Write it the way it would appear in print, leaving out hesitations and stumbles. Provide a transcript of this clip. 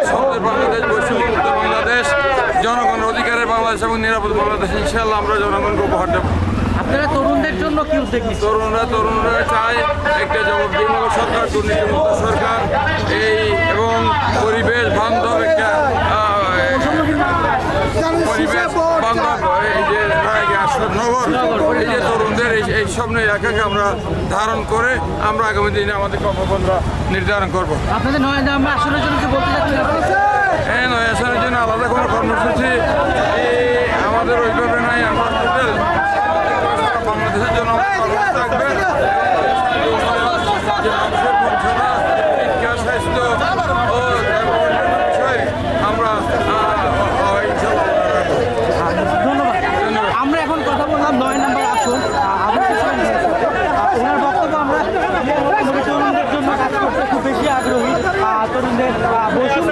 সুন্দর বাংলাদেশ, বৈষম্যমুক্ত বাংলাদেশ, জনগণের অধিকারের বাংলাদেশ এবং নিরাপদ বাংলাদেশ ইনশাআল্লাহ আমরা জনগণকে উপহার দেব। আপনারা তরুণদের জন্য কি উদ্যোগ নিচ্ছেন? তরুণরা চায় একটা জবাবদিহিমূলক সরকার, দুর্নীতিমুক্ত সরকার, এবং পরিবেশ বান্ধব একটা এই যে নগর, এই যে তরুণদের এই স্বপ্নের এলাকাকে আমরা ধারণ করে আমরা আগামী দিনে আমাদের কর্মপন্থা নির্ধারণ করবো। আপনাদের 9 নম্বর আসনের জন্য কি বলতে চাচ্ছেন? হ্যাঁ, 9 আসনের জন্য আলাদা কোনো কর্মসূচি আমাদের ওইভাবে নাই। আমরা টোটাল বাংলাদেশের জন্য থাকবে মানুষের পৌঁছানো, শিক্ষা, স্বাস্থ্য ও বিষয়ে আমরা ধন্যবাদ। আমরা এখন কথা বললাম 9 নম্বর আসন ওনার বক্তব্য আমরা তরুণদের জন্য কাজ করতে খুব বেশি আগ্রহী, তরুণদের বৈষম্য